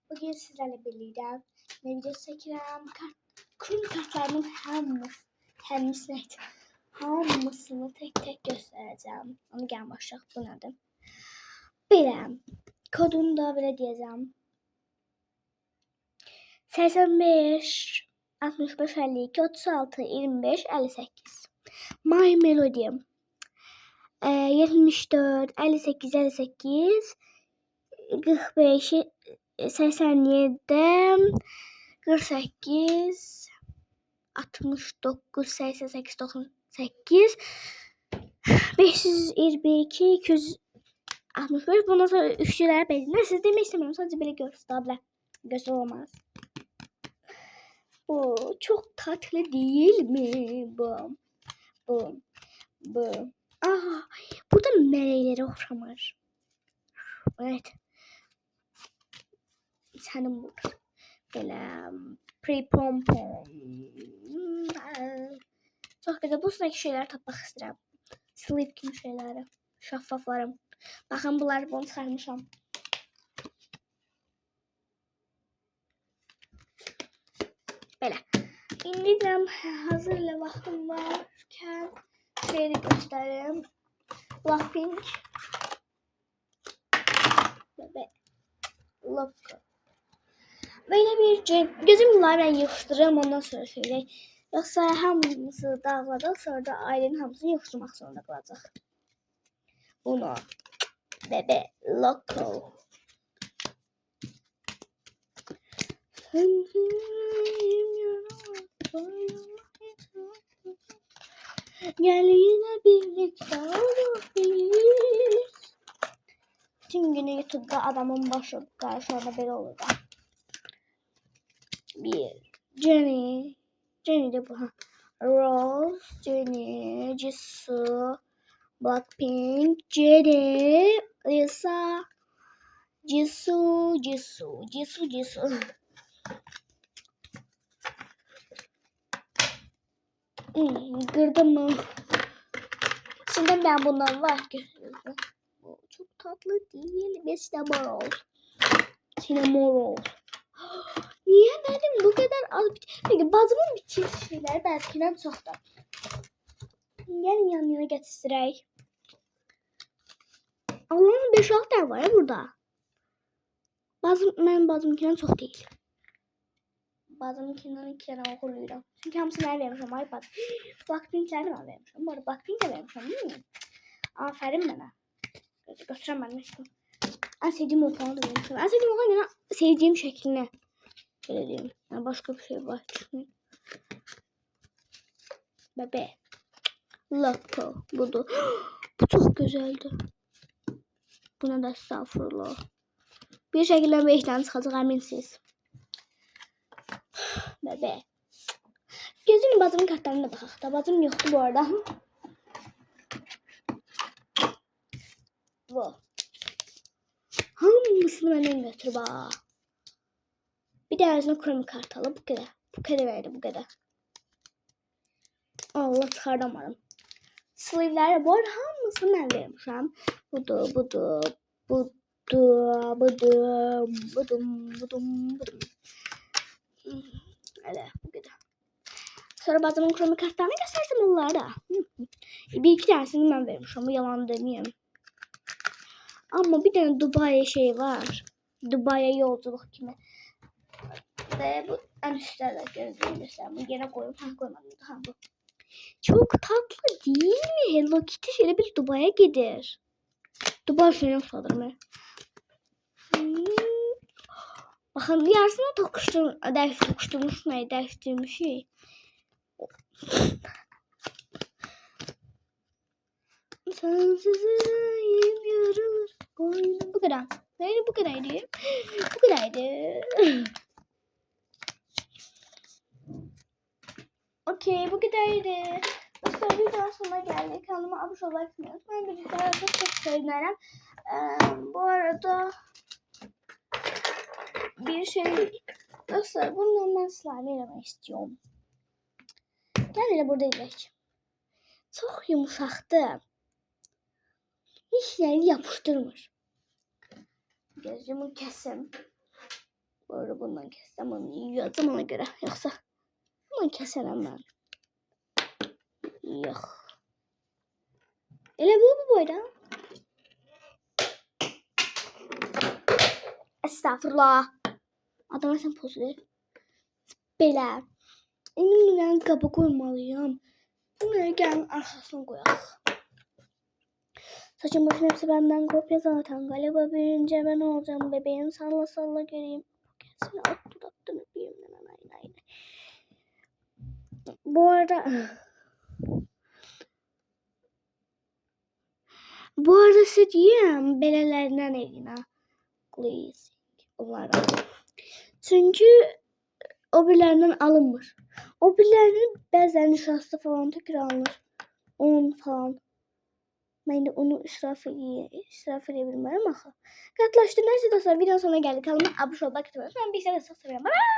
Bugün sizlerle birlikte ne video çekirəm. Krim kartlarının hamısını tek göstereceğim. Onu gəlin başlayaq. Bu nədir? Belə. Kodunu da belə deyəcəm. 85 65 52 36 25 58. My Melody 74 58 58 45 87 48 69 88 98 522 265. Bundan sonra üçlüler belirler. Siz demek istemiyorum. Sadece böyle göster olmaz. Bu çok tatlı değil mi? Bu. Aha, burada meleğlere oxşamır. Evet. Sənin burada. Belə pre-pom-pom. Çox gözəl. Bu sonraki şeyləri tapmaq istəyirəm. Slip kimi şeyləri. Şəffaflarım. Baxın, bunları bunu çıxarmışam. Belə. İndi də hazırla vaxtım varkən şeyi göstərim. Blackpink. Bebe. Loco. Böyle bir gözüm bunları ben yığıştırırım, ondan sonra şöyle. Yoksa hamısı dağılacak, sonra da ailenin hamısını yığıştırmak zorunda kalacak. Bunu. Bebe. Loco. Gel yine birlikte olabiliriz. Tüm günü YouTube'da adamın başı karşılarda böyle olur da. Bir. Jenny de bu. Rose, Jenny, Jisoo, Blackpink, Jenny, Lisa, Jisoo. Kırdım mı? Şimdi ben bundan var ki. Çok tatlı değil. Bir cinnamon roll. Niye benim bu kadar az? Peki bazımın bitir şeyler belkinden çoxdur. Gelin yan-yana gətirək. Allah'ın 5-6 tane var ya burada. Benim bazımınkinden çox değil. Bazımınkinden 2 tane oxuyuram. Çünkü hamısını mən vermişəm. Ay bak. Blackpink'ləri mən vermişəm. Bu arada Blackpink'ə vermişəm. Aferin mənə. Götürəm mən. En sevdiğim okulunu da vermişəm. En sevdiğim okulunu yani sevdiğim şekline. Şöyle diyeyim. Yani başka bir şey var. Bebe. Loco. Budur. Bu çok güzeldi. Buna da estağfurullah. Bir şekilde 5 tane çıkacak eminsiz. Bebe. Gözünün bazımın kartlarına bakaq da. Bazım yoktu bu arada. Bu. Hamısını benden götür bak. Bir de ağzına kromi kart alıp bu kadar. Bu kadar. Allah çıkartamadım. Sleeve'lere bu arada hamısını ben vermişim. Budur. Öyle bu kadar. Sonra bazımın kromi kartlarını göstersem onlara. Bir iki tanesini ben vermişim. Bu yalan demeyeyim. Ama bir tane Dubai şey var. Dubai'ye yolculuk kimi. Ve bu en üstlerde gözlüğümüzden. Bu yere koyup koymadım. Bu. Çok tatlı değil mi? Hello Kitty şöyle bir Dubai'ye gider. Dubai şöyle sanırım. Bakın yarısını değiştirmiş şey. Sensizim yorulur. Bu kadar. Bu kadardı. Okey, bu kadardı. Bu videonun sonuna geldik. Kanalıma abone olmayı unutmayın. Ben birlikte çok sevinirim. Bu arada bir şey dostlar, bundan ben slime eləmək istiyorum. Gel elə burada eləyək. Çox yumuşaqdır. Hiç yeri yapıştırmır. Gözümü kesim. Bu arada bundan kessem onu yiyeceğim ona göre. Yoksa bundan kesemem ben. Yok. Elə bu boyda. Estağfurullah. Adama sen poz ver. Belə. Elimden qaba koymalıyım. Bunları gəlin arxasına koyaq. Saçım başım hepsi benden kopya zaten. Galiba büyüyünce ben olacağım bebeğim. Salla salla göreyim. Seni at dudaktan öpeyim. Bu arada size diyeyim belelerinden eline. Glazing. Onlardan. Çünkü o birilerinden alınmır. O birilerinin bəzən nişastı falan tekrar alınır. 10 falan. Ben de onu israf edebilmem axı. Qatlaşdı. Neyse dostlar, videonun sonuna geldik. Kanalıma abone olmayı unutmayın. Ben bir sene çok seviyorum. Bye.